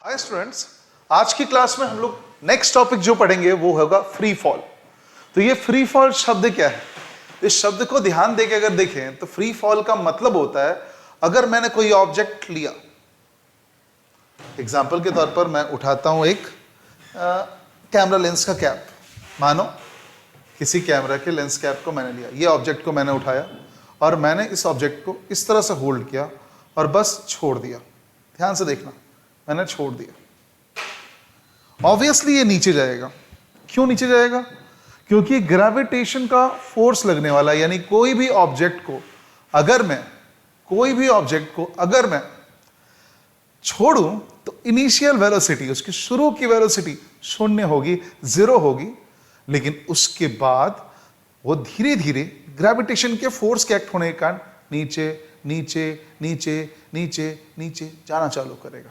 Hi students, आज की class में हम लोग नेक्स्ट टॉपिक जो पढ़ेंगे वो होगा फ्री फॉल। तो ये फ्री फॉल शब्द क्या है? इस शब्द को ध्यान देके अगर देखें तो फ्री फॉल का मतलब होता है अगर मैंने कोई ऑब्जेक्ट लिया, एग्जाम्पल के तौर पर मैं उठाता हूं एक कैमरा लेंस का कैप। मानो किसी कैमरा के लेंस कैप को मैंने लिया, ये ऑब्जेक्ट को मैंने उठाया और मैंने इस ऑब्जेक्ट को इस तरह से होल्ड किया और बस छोड़ दिया। ध्यान से देखना, मैंने छोड़ दिया। ऑब्वियसली ये नीचे जाएगा। क्यों नीचे जाएगा? क्योंकि ग्रेविटेशन का फोर्स लगने वाला, यानी कोई भी ऑब्जेक्ट को अगर मैं छोड़ूं तो इनिशियल वेलोसिटी, उसकी शुरू की वेलोसिटी 0 होगी, 0 होगी, लेकिन उसके बाद वो धीरे धीरे ग्रेविटेशन के फोर्स के एक्ट होने के कारण नीचे नीचे नीचे नीचे नीचे जाना चालू करेगा।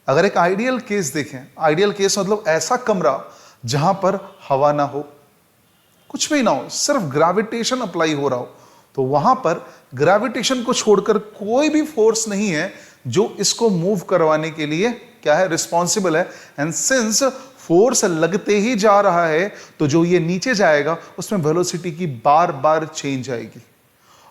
अगर एक आइडियल केस देखें, आइडियल केस मतलब ऐसा कमरा जहां पर हवा ना हो, कुछ भी ना हो, सिर्फ ग्रेविटेशन अप्लाई हो रहा हो, तो वहां पर ग्रेविटेशन को छोड़कर कोई भी फोर्स नहीं है जो इसको मूव करवाने के लिए क्या है, रिस्पॉन्सिबल है। एंड सिंस फोर्स लगते ही जा रहा है तो जो ये नीचे जाएगा उसमें वेलोसिटी की बार बार चेंज आएगी,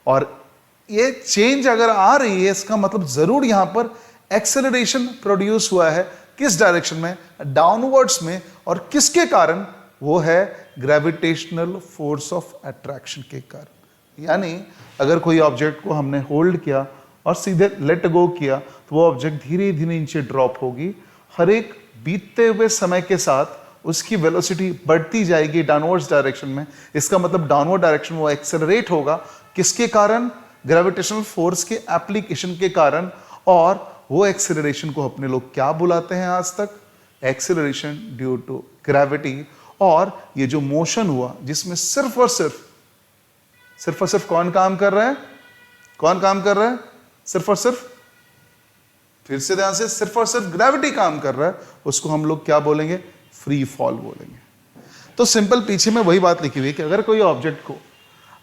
और ये चेंज अगर आ रही है इसका मतलब जरूर यहां पर एक्सेलरेशन प्रोड्यूस हुआ है। किस डायरेक्शन में? डाउनवर्ड्स में। और किसके कारण? वो है ग्रेविटेशनल फोर्स ऑफ अट्रैक्शन के कारण। यानी अगर कोई ऑब्जेक्ट को हमने होल्ड किया और सीधे लेट गो किया तो वो ऑब्जेक्ट धीरे धीरे नीचे ड्रॉप होगी। हर एक बीतते हुए समय के साथ उसकी वेलोसिटी बढ़ती जाएगी डाउनवर्ड्स डायरेक्शन में। इसका मतलब डाउनवर्ड डायरेक्शन वो एक्सेलरेट होगा। किसके कारण? ग्रेविटेशनल फोर्स के एप्लीकेशन के कारण। और वो एक्सेलरेशन को अपने लोग क्या बुलाते हैं आज तक? Acceleration due to gravity. और ये जो मोशन हुआ जिसमें सिर्फ और सिर्फ कौन काम कर रहा है? कौन काम कर रहा है? सिर्फ और सिर्फ, फिर से ध्यान से, सिर्फ और सिर्फ ग्रेविटी काम कर रहा है, उसको हम लोग क्या बोलेंगे? फ्री फॉल बोलेंगे। तो सिंपल पीछे में वही बात लिखी हुई है कि अगर कोई ऑब्जेक्ट को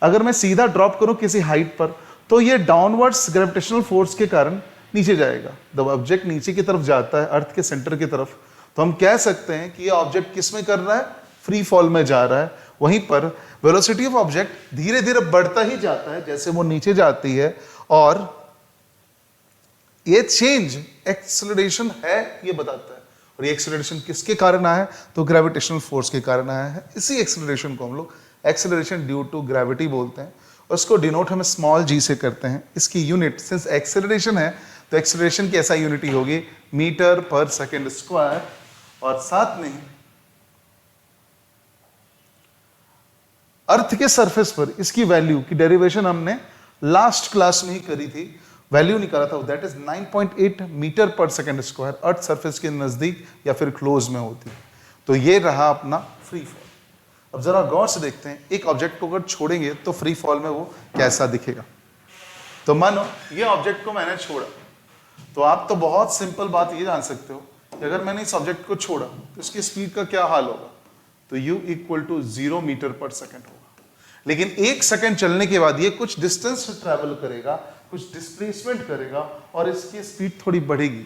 अगर मैं सीधा ड्रॉप करूं किसी हाइट पर तो ये डाउनवर्ड्स ग्रेविटेशनल फोर्स के कारण नीचे जाएगा। जब ऑब्जेक्ट नीचे की तरफ जाता है, अर्थ के सेंटर की तरफ, तो हम कह सकते हैं कि ये ऑब्जेक्ट किस में कर रहा है? फ्री फॉल में जा रहा है। वहीं पर वेलोसिटी ऑफ ऑब्जेक्ट धीरे धीरे बढ़ता ही जाता है जैसे वो नीचे जाती है, और ये चेंज एक्सेलरेशन है ये बताता है। और ये एक्सेलरेशन किसके कारण आया है? तो ग्रेविटेशनल फोर्स के कारण आया है। इसी एक्सेलरेशन को हम लोग एक्सेलरेशन ड्यू टू ग्रेविटी बोलते हैं। उसको डिनोट हम स्मॉल जी से करते हैं। इसकी यूनिट, सिंस एक्सेलरेशन है तो एक्सेलरेशन की ऐसा यूनिटी होगी मीटर पर सेकेंड स्क्वायर। और साथ में अर्थ के सरफेस पर इसकी वैल्यू की डेरिवेशन हमने लास्ट क्लास में ही करी थी, वैल्यू निकाला था, दैट इज 9.8 मीटर पर सेकेंड स्क्वायर। अर्थ सरफेस के नजदीक या फिर क्लोज में होती है। तो ये रहा अपना फ्री फॉल। अब जरा गौर से देखते हैं, एक ऑब्जेक्ट को अगर छोड़ेंगे तो फ्री फॉल में वो कैसा दिखेगा। तो मानो ये ऑब्जेक्ट को मैंने छोड़ा, तो आप तो बहुत सिंपल बात ये जान सकते हो कि अगर मैंने इस ऑब्जेक्ट को छोड़ा तो इसकी स्पीड का क्या हाल होगा? तो u = 0 मीटर पर सेकेंड होगा। लेकिन 1 सेकेंड चलने के बाद ये कुछ डिस्टेंस ट्रैवल करेगा, कुछ डिस्प्लेसमेंट करेगा और इसकी स्पीड थोड़ी बढ़ेगी।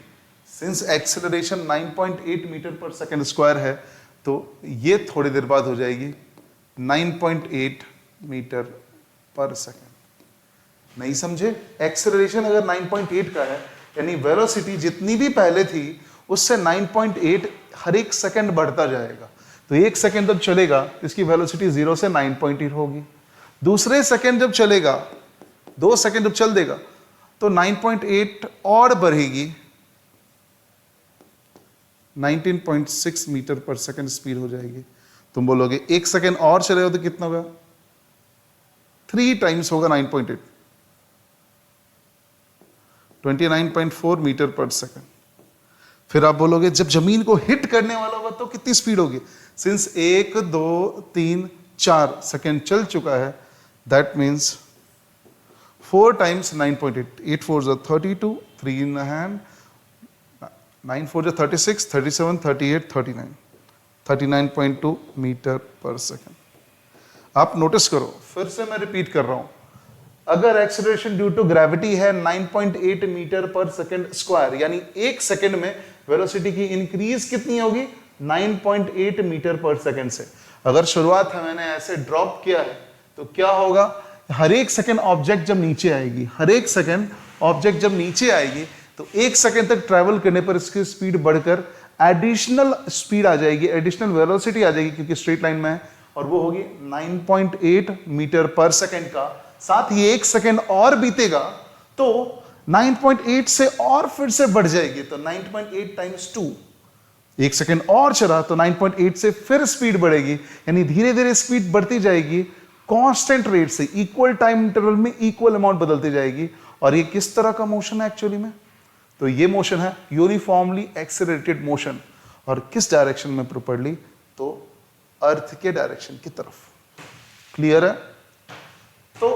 सिंस एक्सेलरेशन 9.8 मीटर पर सेकेंड स्क्वायर है तो ये थोड़ी देर बाद हो जाएगी 9.8 मीटर पर सेकेंड। नहीं समझे? एक्सेलरेशन अगर 9.8 का है यानी वेलोसिटी जितनी भी पहले थी उससे 9.8 हर एक सेकंड बढ़ता जाएगा। तो 1 सेकंड जब चलेगा तो इसकी वेलोसिटी 0 से 9.8 होगी। दूसरे सेकंड जब चलेगा, 2 सेकंड जब चल देगा तो 9.8 और बढ़ेगी, 19.6 मीटर पर सेकंड स्पीड हो जाएगी। तुम बोलोगे 1 सेकंड और चलेगा तो कितना होगा? 3 टाइम्स होगा 9.8, 29.4 मीटर पर सेकंड। फिर आप बोलोगे जब जमीन को हिट करने वाला होगा तो कितनी स्पीड होगी? सिंस 1 2 3 4 सेकंड चल चुका है, that means 4 times 9.8, 8 4 32, 3 in the hand, 9 4 36, 37, 38, 39, 39.2 metre पर सेकंड। आप नोटिस करो, फिर से मैं रिपीट कर रहा हूं, अगर एक्सेलरेशन ड्यू टू ग्रेविटी है 9.8 मीटर पर सेकंड स्क्वायर, यानी एक सेकंड में वेलोसिटी की इंक्रीज कितनी होगी 9.8 मीटर पर सेकंड से। अगर शुरुआत है मैंने ऐसे ड्रॉप किया है तो क्या होगा, हर एक सेकंड ऑब्जेक्ट जब नीचे आएगी, हर एक सेकंड ऑब्जेक्ट जब नीचे आएगी तो एक सेकंड तक ट्रैवल करने पर इसकी स्पीड बढ़कर एडिशनल स्पीड आ जाएगी, एडिशनल वेलोसिटी आ जाएगी, क्योंकि स्ट्रेट लाइन में है, और वो होगी 9.8 मीटर पर सेकंड का। साथ ही एक सेकंड और बीतेगा तो 9.8 से और फिर से बढ़ जाएगी, तो 9.8 टाइम्स 2, एक सेकंड और चला तो 9.8 से फिर स्पीड बढ़ेगी, यानी धीरे धीरे स्पीड बढ़ती जाएगी कांस्टेंट रेट से, इक्वल टाइम इंटरवल में इक्वल अमाउंट बदलती जाएगी। और ये किस तरह का मोशन है एक्चुअली में, तो ये मोशन है यूनिफॉर्मली एक्सेलरेटेड मोशन, और किस डायरेक्शन में प्रॉपर्ली, तो अर्थ के डायरेक्शन की तरफ। क्लियर है? तो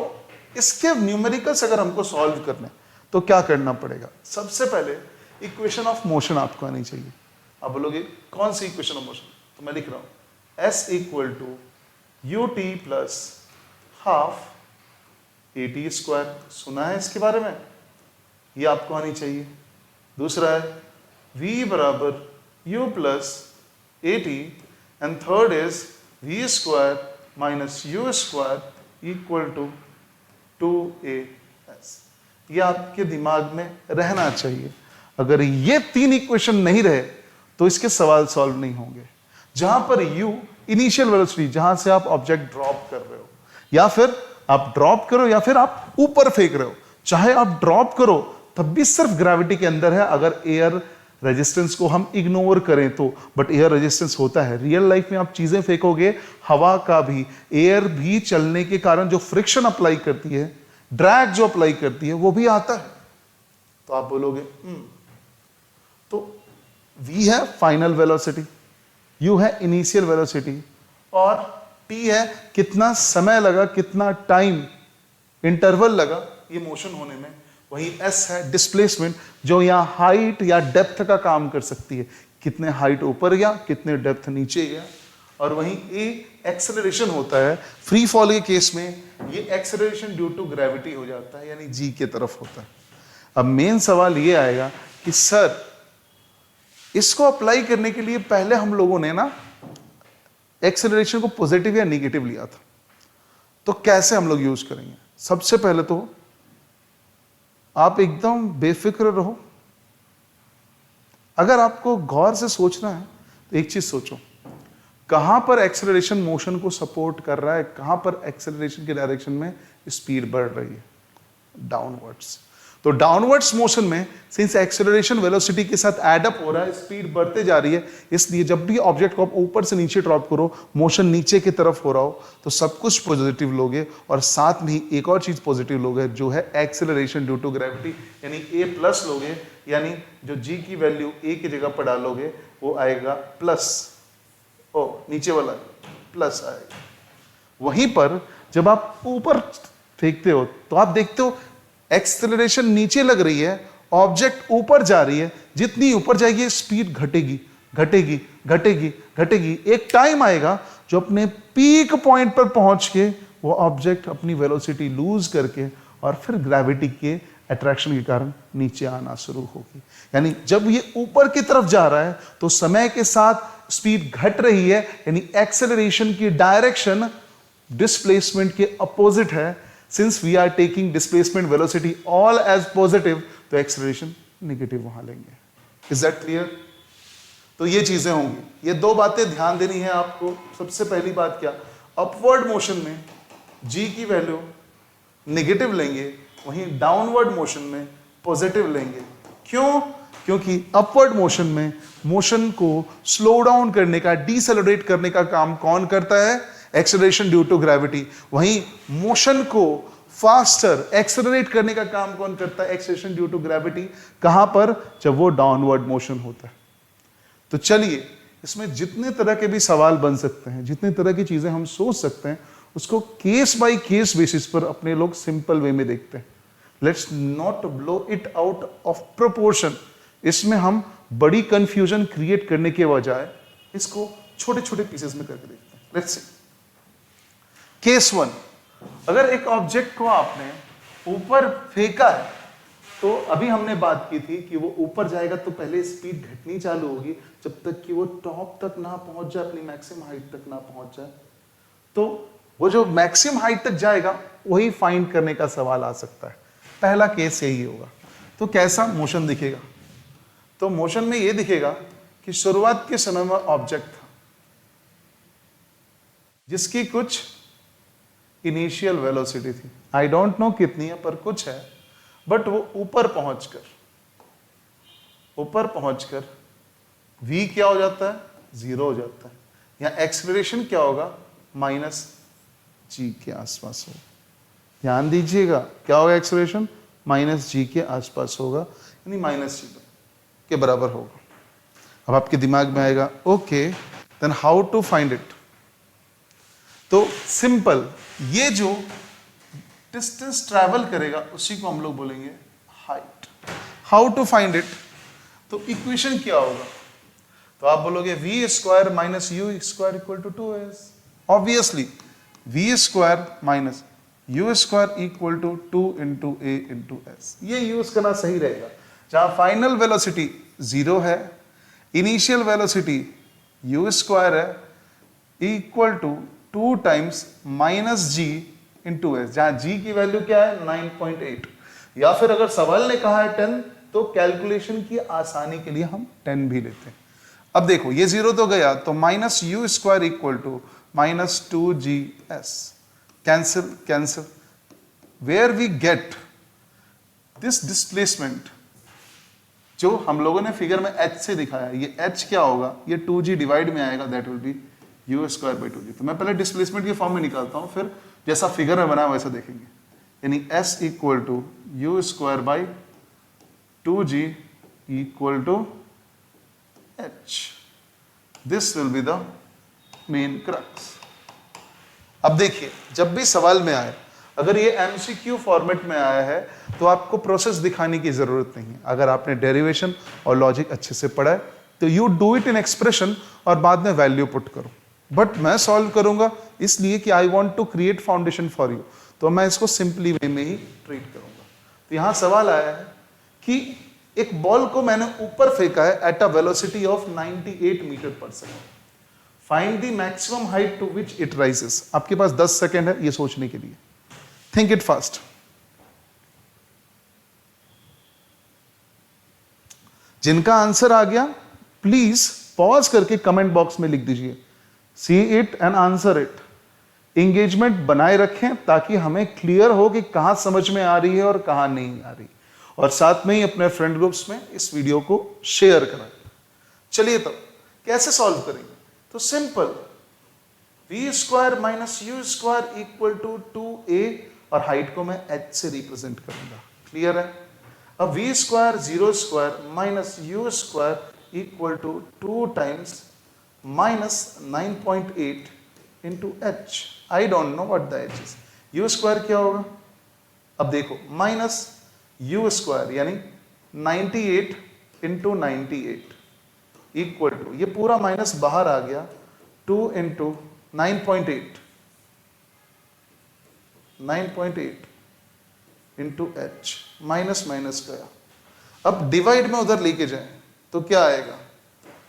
इसके न्यूमेरिकल्स अगर हमको सॉल्व करने तो क्या करना पड़ेगा, सबसे पहले इक्वेशन ऑफ मोशन आपको आनी चाहिए। आप बोलोगे कौन सी इक्वेशन ऑफ मोशन, तो मैं लिख रहा हूं S equal to U T plus half A T square. सुना है इसके बारे में, ये आपको आनी चाहिए। दूसरा है V बराबर U plus A T, and third is V square minus U square equal to 2AS। ये आपके दिमाग में रहना चाहिए। अगर ये तीन इक्वेशन नहीं रहे तो इसके सवाल सॉल्व नहीं होंगे। जहां पर U इनिशियल वेलोसिटी, जहां से आप ऑब्जेक्ट ड्रॉप कर रहे हो, या फिर आप ड्रॉप करो या फिर आप ऊपर फेंक रहे हो, चाहे आप ड्रॉप करो तब भी सिर्फ ग्रेविटी के अंदर है, अगर एयर रेजिस्टेंस को हम इग्नोर करें तो। बट एयर रेजिस्टेंस होता है रियल लाइफ में, आप चीजें फेंकोगे, हवा का भी, एयर भी चलने के कारण जो फ्रिक्शन अप्लाई करती है, ड्रैग जो अप्लाई करती है, वो भी आता है। तो आप बोलोगे तो V है फाइनल वेलोसिटी, U है इनिशियल वेलोसिटी, और T है कितना समय लगा, कितना टाइम इंटरवल लगा ये मोशन होने में। वही S है डिस्प्लेसमेंट, जो यहां हाइट या डेप्थ का काम कर सकती है, कितने हाइट ऊपर गया, कितने डेप्थ नीचे गया। और वहीं A एक्सेलरेशन होता है, फ्री फॉल के केस में ये एक्सेलरेशन ड्यू टू ग्रेविटी हो जाता है, यानी G के तरफ होता है। अब मेन सवाल ये आएगा कि सर इसको अप्लाई करने के लिए पहले हम लोगों ने ना एक्सेलरेशन को पॉजिटिव या नेगेटिव लिया था, तो कैसे हम लोग यूज करेंगे। सबसे पहले तो आप एकदम बेफिक्र रहो। अगर आपको गौर से सोचना है तो एक चीज सोचो, कहां पर एक्सेलरेशन मोशन को सपोर्ट कर रहा है, कहां पर एक्सेलरेशन के डायरेक्शन में स्पीड बढ़ रही है, डाउनवर्ड्स। तो डाउनवर्ड्स मोशन में सिंस एक्सेलरेशन वेलोसिटी के साथ एड अप हो रहा है, स्पीड बढ़ते जा रही है, इसलिए जब भी ऑब्जेक्ट को आप ऊपर से नीचे ड्रॉप करो, मोशन नीचे की तरफ हो रहा हो, तो सब कुछ पॉजिटिव लोगे। और साथ में ही एक और चीज पॉजिटिव लोगे, जो है एक्सेलरेशन ड्यू टू ग्रेविटी, यानी A प्लस लोगे, यानी जो G की वैल्यू A की जगह पर डालोगे वो आएगा प्लस, नीचे वाला प्लस आएगा। वहीं पर जब आप ऊपर फेंकते हो तो आप देखते हो एक्सेलरेशन नीचे लग रही है, ऑब्जेक्ट ऊपर जा रही है, जितनी ऊपर जाएगी स्पीड घटेगी घटेगी घटेगी घटेगी। एक टाइम आएगा जो अपने पीक पॉइंट पर पहुंच के वो ऑब्जेक्ट अपनी वेलोसिटी लूज करके और फिर ग्रेविटी के अट्रैक्शन के कारण नीचे आना शुरू होगी। यानी जब ये ऊपर की तरफ जा रहा है तो समय के साथ स्पीड घट रही है, यानी एक्सेलरेशन की डायरेक्शन डिस्प्लेसमेंट के अपोजिट है। Since we are taking displacement velocity all as positive, तो acceleration negative वहां लेंगे। Is that clear? तो ये चीजें होंगी, ये दो बातें ध्यान देनी है आपको। सबसे पहली बात क्या, अपवर्ड मोशन में G की वैल्यू नेगेटिव लेंगे, वहीं डाउनवर्ड मोशन में पॉजिटिव लेंगे। क्यों? क्योंकि अपवर्ड मोशन में मोशन को स्लो डाउन करने का, डिसेलरेट करने का काम कौन करता है, एक्सेलरेशन ड्यू टू ग्रेविटी। वहीं मोशन को फास्टर एक्सेलरेट करने का काम कौन करता है, एक्सेलरेशन ड्यू टू ग्रेविटी। कहां पर, जब वो डाउनवर्ड मोशन होता है। तो चलिए इसमें जितने तरह के भी सवाल बन सकते हैं, जितनी तरह की चीजें हम सोच सकते हैं, उसको केस बाय केस बेसिस पर अपने लोग सिंपल वे में देखते हैं। Let's not blow it out of proportion. इसमें हम बड़ी कंफ्यूजन क्रिएट करने के बजाय इसको छोटे छोटे पीसेस में करके देखते हैं। लेट्स सी केस 1, अगर एक ऑब्जेक्ट को आपने ऊपर फेंका है, तो अभी हमने बात की थी कि वो ऊपर जाएगा तो पहले स्पीड घटनी चालू होगी जब तक कि वो टॉप तक ना पहुंच जाए, अपनी मैक्सिमम हाइट तक ना पहुंच जाए। तो वो जो मैक्सिमम हाइट तक जाएगा वही फाइंड करने का सवाल आ सकता है। पहला केस यही होगा। तो कैसा मोशन दिखेगा? तो मोशन में ये दिखेगा कि शुरुआत के समय में ऑब्जेक्ट था जिसकी कुछ इनिशियल वेलोसिटी थी, आई डोंट नो कितनी है पर कुछ है, बट वो ऊपर पहुंचकर v क्या हो जाता है? 0 हो जाता है। या एक्सेलरेशन क्या होगा? -g के आसपास होगा। ध्यान दीजिएगा, क्या होगा एक्सेलरेशन? -g के आसपास होगा, यानी -g के बराबर होगा। अब आपके दिमाग में आएगा, okay then how to find it? तो सिंपल, ये जो डिस्टेंस ट्रैवल करेगा उसी को हम लोग बोलेंगे height. How to find it? तो इक्वेशन क्या होगा? तो आप बोलोगे v square minus u square equal to 2s। Obviously v square minus u square equal to 2 into a into s। ये यूज करना सही रहेगा। जहां फाइनल वेलोसिटी 0 है, इनिशियल वेलोसिटी u स्क्वायर है, equal to 2 times minus g into S, जहां g की value क्या है? 9.8। या फिर अगर सवाल ने कहा है 10, तो कैलकुलेशन की आसानी के लिए हम 10 भी लेते हैं। अब देखो ये 0 तो गया, तो minus U square equal to -2gs। Cancel. Where we get this displacement, जो हम लोगों ने फिगर में h से दिखाया, ये h क्या होगा? ये 2g डिवाइड में आएगा, that will B u square by 2g। तो मैं पहले डिस्प्लेसमेंट की फॉर्म में निकालता हूं, फिर जैसा फिगर में बनाया वैसा देखेंगे। यानी s equal to U square by 2g equal to h। This will be the main crux. अब देखिए, जब भी सवाल में आए, अगर ये MCQ फॉर्मेट में आया है तो आपको प्रोसेस दिखाने की जरूरत नहीं है। अगर आपने डेरिवेशन और लॉजिक अच्छे से पढ़ा है तो you do it in expression और बाद में वैल्यू पुट करो। बट मैं सॉल्व करूंगा इसलिए कि I want to create foundation for you, तो मैं इसको सिंपली वे में ही ट्रीट करूंगा। तो यहां सवाल आया है कि एक बॉल को मैंने ऊपर फेंका है at a velocity of 98 metre पर second. Find the maximum height to which it rises. आपके पास 10 सेकेंड है ये सोचने के लिए। Think it fast. जिनका आंसर आ गया प्लीज पॉज करके कमेंट बॉक्स में लिख दीजिए, see it and answer it. Engagement बनाए रखें ताकि हमें क्लियर हो कि कहां समझ में आ रही है और कहां नहीं आ रही, और साथ में ही अपने फ्रेंड ग्रुप्स में इस वीडियो को शेयर करें। चलिए तब कैसे सॉल्व करेंगे? तो simple, v square minus U square equal to 2a, और हाइट को मैं h से रिप्रेजेंट करूंगा। क्लियर है? अब v square 0 square minus U square equal to 2 times minus 9.8 into h। I don't know what the h is. U square क्या होगा? अब देखो, माइनस यू स्क्वायर यानी 98 इंटू 98 इक्वल टू, ये पूरा माइनस बाहर आ गया, 2 into 9.8 into h। Minus minus गया। अब डिवाइड में उधर लेके जाए तो क्या आएगा?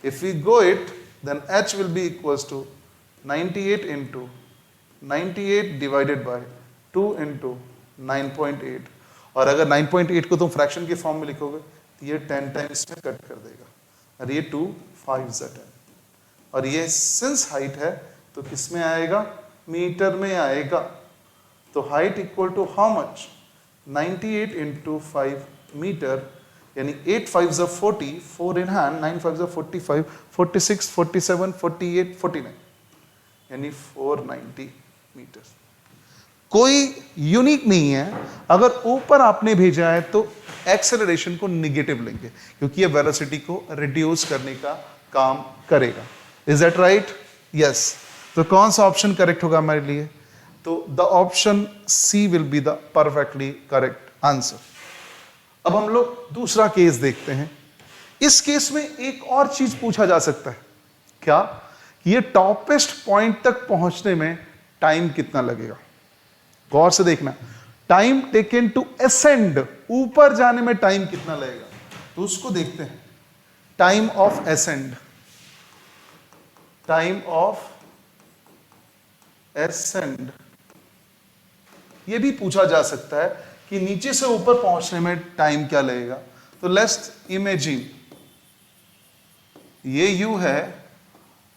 If we go it then h will be equals to 98 into 98 divided by 2 into 9.8। और अगर 9.8 को तुम फ्रैक्शन के फॉर्म में लिखोगे तो ये 10 टाइम्स में कट कर देगा, और ये 2 5 10। और ये सिंस हाइट है तो किस में आएगा? मीटर में आएगा। तो height equal to how much? 98 into 5 metre, यानी 8 5 40, 4 इन हैंड, 9 5 45, 46 47 48 49, यानी 490 मीटर। कोई यूनिक नहीं है। अगर ऊपर आपने भेजा है तो एक्सेलरेशन को निगेटिव लेंगे क्योंकि ये वेलोसिटी को रिड्यूस करने का काम करेगा। Is that right? यस। तो कौन सा ऑप्शन करेक्ट होगा हमारे लिए? तो the option C will be the perfectly correct answer. अब हम लोग दूसरा केस देखते हैं। इस केस में एक और चीज पूछा जा सकता है, क्या? ये टॉपेस्ट पॉइंट तक पहुंचने में टाइम कितना लगेगा? गौर से देखना, टाइम टेकन टू असेंड, ऊपर जाने में टाइम कितना लगेगा, तो उसको देखते हैं। Time of ascend, time of ascend, ये भी पूछा जा सकता है कि नीचे से ऊपर पहुंचने में टाइम क्या लगेगा। तो लेट्स इमेजिन ये u है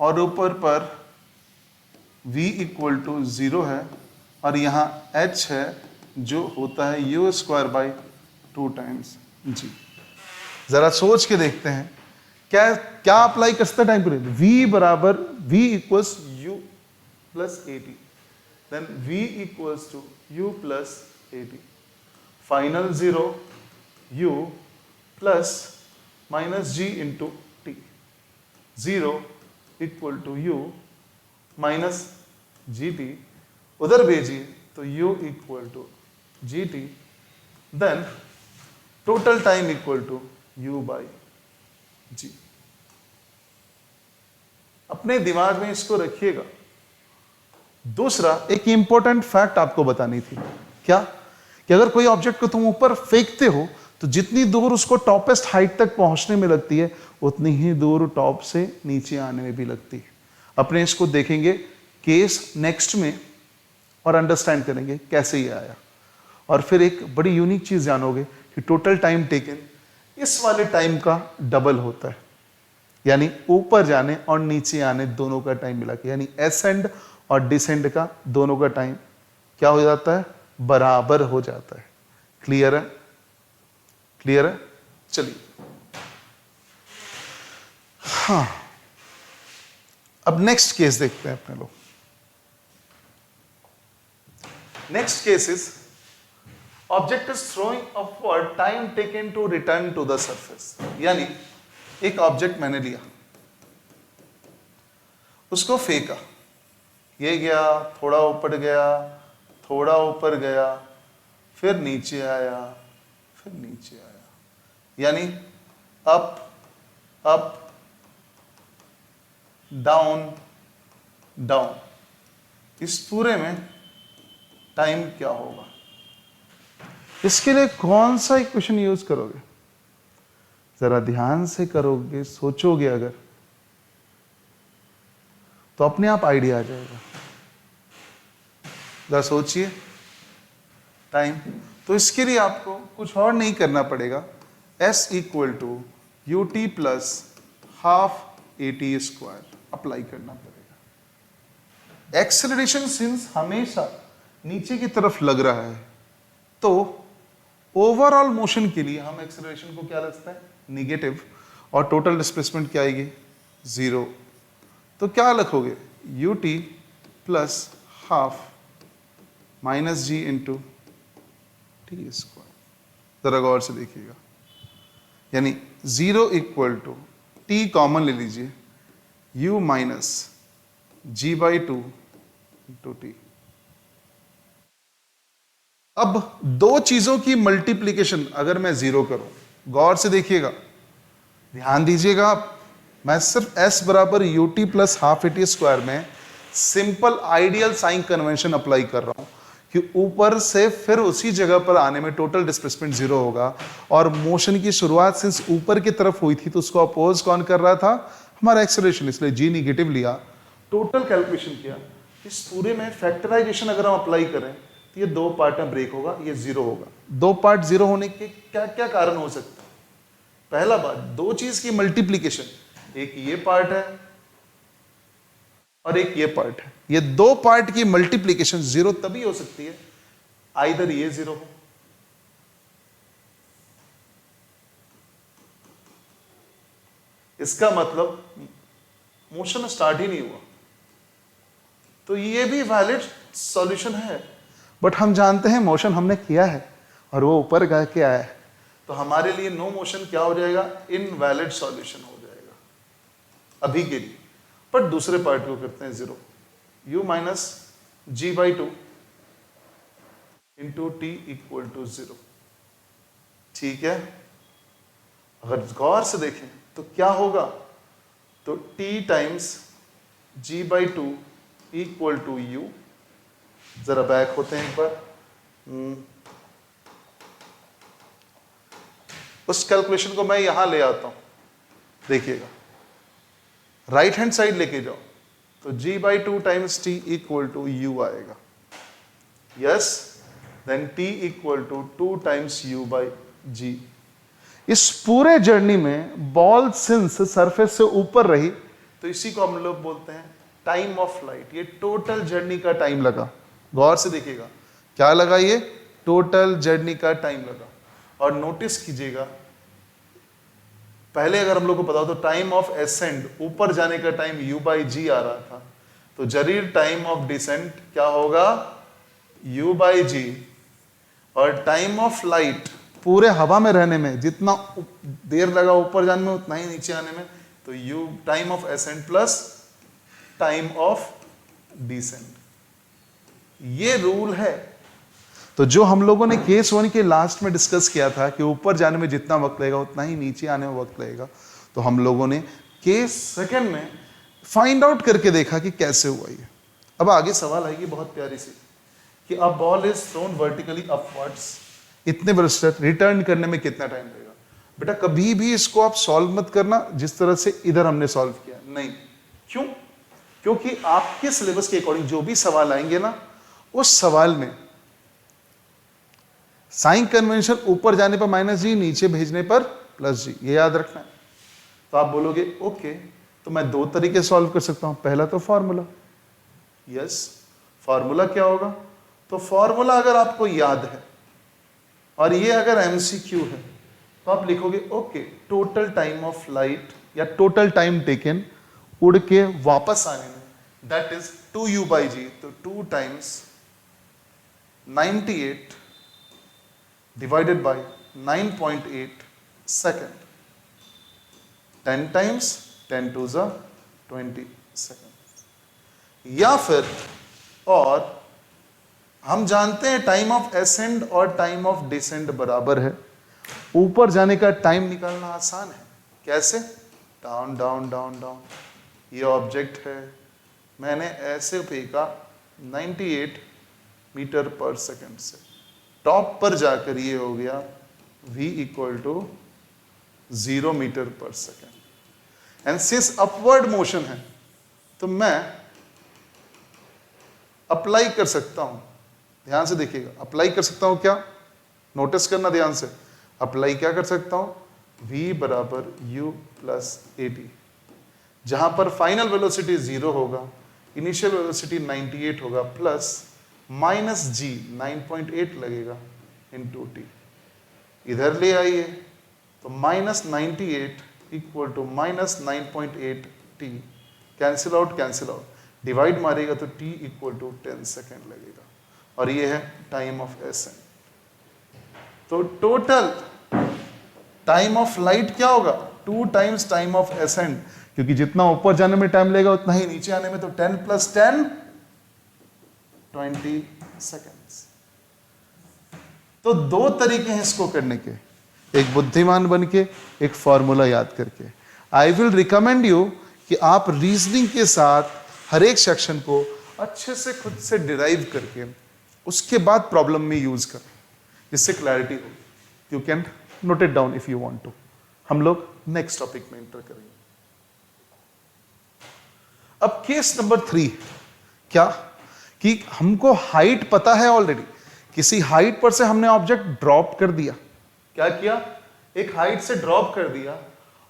और ऊपर पर v इक्वल टू 0 है और यहां h है जो होता है u square by 2 times g। जरा सोच के देखते हैं क्या क्या अप्लाई कर सकता है टाइम पीरियड। v बराबर v equals u plus at, then v equals to u plus at, final 0 u plus minus g into t, 0 equal to u minus gt, उधर भेजिए तो u equal to gt, then total time equal to u by g। अपने दिमाग में इसको रखिएगा। दूसरा एक इंपॉर्टेंट फैक्ट आपको बतानी थी, क्या कि अगर कोई ऑब्जेक्ट को तुम ऊपर फेंकते हो तो जितनी दूर उसको टॉपेस्ट हाइट तक पहुंचने में लगती है उतनी ही दूर टॉप से नीचे आने में भी लगती है। अपने इसको देखेंगे केस नेक्स्ट में और अंडरस्टैंड करेंगे कैसे ये आया। और फिर एक बड़ी यूनिक चीज जानोगे कि टोटल टाइम टेकन इस वाले टाइम का डबल होता है, यानी ऊपर जाने और नीचे आने दोनों का टाइम मिला के, यानी एसेंड और डिसेंड का दोनों का टाइम क्या हो जाता है, बराबर हो जाता है। क्लियर है? क्लियर है? चलिए हाँ, अब नेक्स्ट केस देखते हैं अपने लोग। Next case is object is throwing upward, time taken to return to the surface. यानी एक ऑब्जेक्ट मैंने लिया, उसको फेंका, ये गया, थोड़ा ऊपर गया, थोड़ा ऊपर गया, फिर नीचे आया, फिर नीचे आया, यानी अप अप डाउन डाउन। इस पूरे में टाइम क्या होगा? इसके लिए कौन सा इक्वेशन यूज करोगे? जरा ध्यान से करोगे, सोचोगे अगर, तो अपने आप आइडिया आ जाएगा। जरा सोचिए टाइम। तो इसके लिए आपको कुछ और नहीं करना पड़ेगा, s equal to U T plus half A T square apply करना पड़ेगा। एक्सेलरेशन सिंस हमेशा नीचे की तरफ लग रहा है, तो ओवरऑल मोशन के लिए हम एक्सेलरेशन को क्या रखते हैं, निगेटिव, और टोटल डिस्प्लेसमेंट क्या आएगी, 0। तो क्या लिखोगे, U T plus half minus G into T square. जरा गौर से देखिएगा, यानी 0 इक्वल टू टी कॉमन ले लीजिए, u minus G by 2 into T. अब दो चीजों की मल्टीप्लीकेशन अगर मैं 0 करूं, गौर से देखिएगा, ध्यान दीजिएगा आप, मैं सिर्फ s बराबर u T plus half A T square में simple ideal sign convention apply कर रहा हूं कि ऊपर से फिर उसी जगह पर आने में टोटल डिस्प्लेसमेंट 0 होगा। और मोशन की शुरुआत सिंस ऊपर की तरफ हुई थी तो उसको अपोज कौन कर रहा था, हमारा एक्सेलरेशन, इसलिए जी निगेटिव लिया, टोटल कैलकुलेशन किया। इस पूरे में फैक्टराइजेशन अगर हम अप्लाई करें तो ये दो पार्ट में ब्रेक होगा, ये 0 होगा। दो पार्ट 0 होने के क्या क्या कारण हो सकते हैं? पहला बात, दो चीज की मल्टीप्लीकेशन, एक ये पार्ट है और एक ये पार्ट है, ये दो पार्ट की मल्टीप्लीकेशन 0 तभी हो सकती है आइदर ये 0 हो, इसका मतलब मोशन स्टार्ट ही नहीं हुआ, तो ये भी वैलिड सॉल्यूशन है। बट हम जानते हैं मोशन हमने किया है और वो ऊपर गया के आया है, तो हमारे लिए नो मोशन क्या हो जाएगा, इनवैलिड सॉल्यूशन हो जाएगा अभी के लिए। पर दूसरे पार्ट को करते हैं 0, u minus G by 2 into T equal to 0। ठीक है, अगर गौर से देखें तो क्या होगा, तो t times G by 2 equal to U. जरा बैक होते हैं एक बार, उस कैलकुलेशन को मैं यहां ले आता हूं, देखिएगा राइट हैंड साइड लेके जाओ तो g/2 times t equal to u आएगा, yes, then t equal to 2 times u/g। इस पूरे जर्नी में बॉल सिंस सरफेस से ऊपर रही तो इसी को हम लोग बोलते हैं टाइम ऑफ फ्लाइट। ये टोटल जर्नी का टाइम लगा, गौर से देखिएगा क्या लगा, ये टोटल जर्नी का टाइम लगा। और नोटिस कीजिएगा पहले अगर हम लोग को पता हो तो टाइम ऑफ एसेंड ऊपर जाने का टाइम u/g आ रहा था, तो जरूर टाइम ऑफ डिसेंट क्या होगा u/g, और टाइम ऑफ फ्लाइट पूरे हवा में रहने में जितना देर लगा ऊपर जाने में उतना ही नीचे आने में, तो u time of ascent plus time of descent, ये रूल है। तो जो हम लोगों ने केस 1 के लास्ट में डिस्कस किया था कि ऊपर जाने में जितना वक्त लगेगा उतना ही नीचे आने में वक्त लगेगा, तो हम लोगों ने केस 2 में फाइंड आउट करके देखा कि कैसे हुआ ये। अब आगे सवाल आएगी बहुत प्यारी सी कि a ball is thrown vertically upwards, इतने बरस रिटर्न करने में कितना टाइम लगेगा। बेटा कभी भी इसको आप सॉल्व मत करना जिस तरह से इधर हमने सॉल्व किया, नहीं। क्यों? क्योंकि आपके सिलेबस के अकॉर्डिंग जो भी सवाल आएंगे ना, उस सवाल में साइन कन्वेंशन ऊपर जाने पर -g, नीचे भेजने पर +g, ये याद रखना है। तो आप बोलोगे ओके, तो मैं 2 तरीके सॉल्व कर सकता हूं। पहला तो फॉर्मूला, यस, फॉर्मूला क्या होगा, तो फॉर्मूला अगर आपको याद है और ये अगर MCQ है तो आप लिखोगे okay, total time of flight या टोटल टाइम टेकन उड़ के वापस आने में, दैट इज 2u/g, तो 2 times 98 divided by 9.8 second, 10 times 10 to the 20 second। या फिर, और हम जानते हैं टाइम ऑफ एसेंड और टाइम ऑफ डिसेंड बराबर है, ऊपर जाने का टाइम निकालना आसान है। कैसे? डाउन डाउन डाउन डाउन, ये ऑब्जेक्ट है, मैंने ऐसे फेंका 98 मीटर पर सेकंड से, टॉप पर जाकर ये हो गया v इक्वल टू 0 मीटर पर second. And since upward motion है तो मैं अप्लाई कर सकता हूं, ध्यान से देखिएगा, अप्लाई कर सकता हूं क्या, नोटिस करना ध्यान से, अप्लाई क्या कर सकता हूं, v बराबर u प्लस at, जहां पर फाइनल वेलोसिटी 0 होगा, इनिशियल वेलोसिटी 98 होगा, प्लस -g 9.8 लगेगा इंटू टी, इधर ले आइए तो -98 equal to -9.8 T, cancel out cancel out, divide मारेगा तो t इक्वल टू 10 सेकेंड लगेगा, और ये है टाइम ऑफ एसेंड। तो टोटल टाइम ऑफ फ्लाइट क्या होगा, 2 टाइम्स टाइम ऑफ एसेंड, क्योंकि जितना ऊपर जाने में टाइम लगेगा उतना ही नीचे आने में, तो 10 + 10 20 सेकेंड्स। तो 2 तरीके हैं इसको करने के, एक बुद्धिमान बन के, एक फॉर्मूला याद करके। आई विल रिकमेंड यू कि आप रीजनिंग के साथ हर एक सेक्शन को अच्छे से खुद से डिराइव करके उसके बाद प्रॉब्लम में यूज करें, जिससे क्लैरिटी हो। You can note it down if you want to. हम लोग नेक्स्ट टॉपिक में एंटर करेंगे। अब केस नंबर 3, क्या कि हमको हाइट पता है ऑलरेडी, किसी हाइट पर से हमने ऑब्जेक्ट ड्रॉप कर दिया, क्या किया, एक हाइट से ड्रॉप कर दिया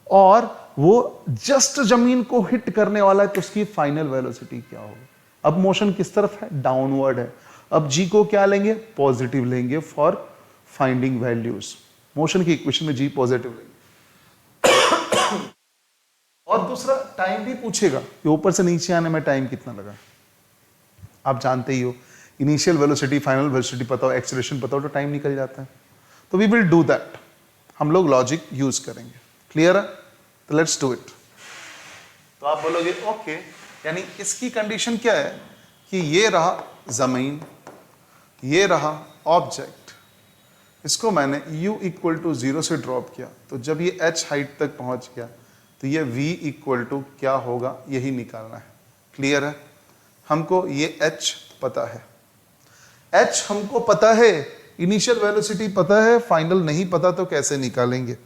और वो जस्ट जमीन को हिट करने वाला है, तो उसकी फाइनल वेलोसिटी क्या होगी। अब मोशन किस तरफ है, डाउनवर्ड है। अब जी को क्या लेंगे, पॉजिटिव लेंगे फॉर फाइंडिंग वैल्यूज, मोशन की इक्वेशन में जी पॉजिटिव लेंगे। और दूसरा टाइम भी पूछेगा कि ऊपर से नीचे आने में टाइम कितना लगा। आप जानते ही हो, इनिशियल वेलोसिटी फाइनल वेलोसिटी पता हो, एक्सेलरेशन पता हो, तो टाइम निकल जाता है। तो वी विल डू दैट, हम लोग लॉजिक यूज करेंगे। क्लियर है? तो लेट्स डू इट। तो आप बोलोगे ओके, यानी इसकी कंडीशन क्या है कि ये रहा जमीन, ये रहा ऑब्जेक्ट, इसको मैंने u इक्वल टू 0 से ड्रॉप किया, तो जब ये h हाइट तक पहुंच गया तो ये v इक्वल टू क्या होगा, यही निकालना है। क्लियर है? हमको ये h पता है, h हमको पता है इनिशियल वेलोसिटी पता है, फाइनल नहीं पता तो कैसे निकालेंगे?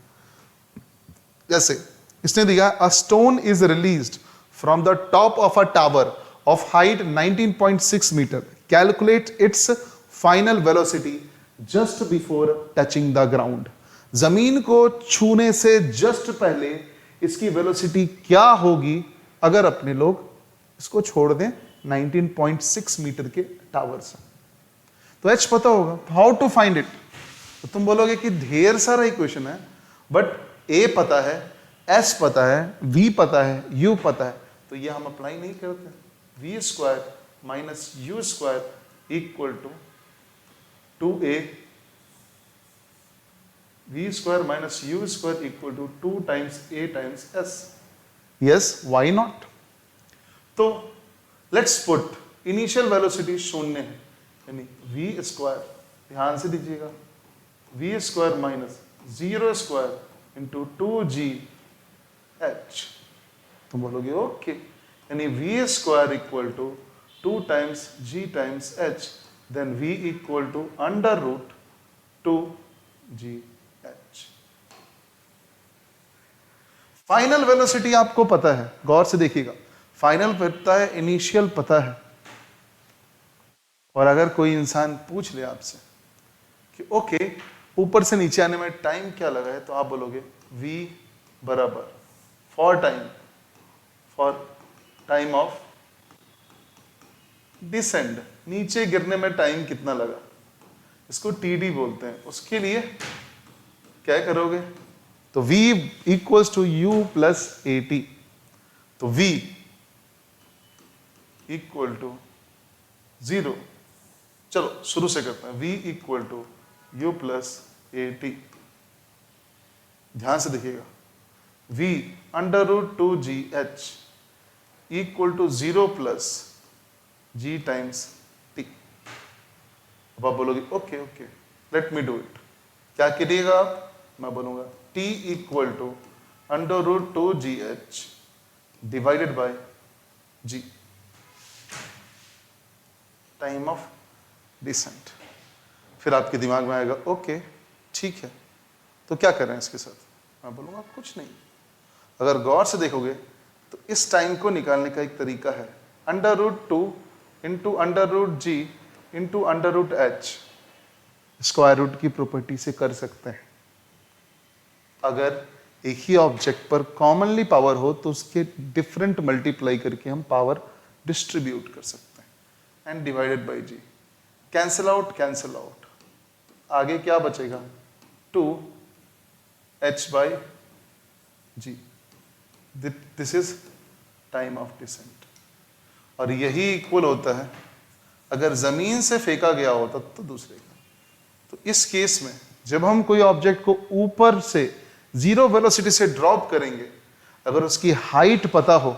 जैसे इसने दिया a stone is released from the top of a tower of height 19.6 metre, calculate its final velocity just before touching the ground. जमीन को छूने से जस्ट पहले इसकी वेलोसिटी क्या होगी अगर अपने लोग इसको छोड़ दें 19.6 मीटर के टावर से। तो एच पता होगा, हाउ टू फाइंड इट? तो तुम बोलोगे कि ढेर सारा इक्वेशन है, बट ए पता है, एस पता है, वी पता है, यू पता है, तो ये हम अप्लाई नहीं करते। V square minus U square equal to 2a, V square minus U square equal to 2 times a times s। Yes, why not? तो लेट्स पुट इनिशियल वेलोसिटी शून्य है, यानी वी स्क्वायर, ध्यान से दीजिएगा, V square minus 0 square into 2g h। तुम बोलोगे okay, यानी V square equal to 2 times g times h, then v equal to under root 2g h। Final velocity आपको पता है, गौर से देखिएगा, फाइनल पता है, इनिशियल पता है। और अगर कोई इंसान पूछ ले आपसे कि ओके ऊपर से नीचे आने में टाइम क्या लगा है, तो आप बोलोगे v बराबर फॉर टाइम ऑफ डिसेंड, नीचे गिरने में टाइम कितना लगा, इसको टीडी बोलते हैं। उसके लिए क्या करोगे? तो v equals to u plus A T, तो v इक्वल टू 0। चलो शुरू से करते हैं, v equal to u plus A T. ध्यान से देखिएगा, v under root 2gh equal to 0 plus g times t। अब आप बोलोगे okay okay let me do it. क्या करिएगा आप? मैं बोलूंगा t equal to under root 2gh divided by g, time of descent. फिर आपके दिमाग में आएगा ओके ठीक है, तो क्या करें इसके साथ? मैं बोलूंगा कुछ नहीं। अगर गौर से देखोगे तो इस टाइम को निकालने का एक तरीका है, under root 2 into under root g into under root h, square root की प्रॉपर्टी से कर सकते हैं। अगर एक ही ऑब्जेक्ट पर कॉमनली पावर हो तो उसके डिफरेंट मल्टीप्लाई करके हम पावर डिस्ट्रीब्यूट कर सकते हैं, and divided by G. Cancel out, आगे क्या बचेगा? 2h by G. This is time of descent. और यही इक्वल होता है अगर जमीन से फेंका गया होता तो दूसरे का। तो इस केस में जब हम कोई ऑब्जेक्ट को ऊपर से 0 वेलोसिटी से ड्रॉप करेंगे, अगर उसकी हाइट पता हो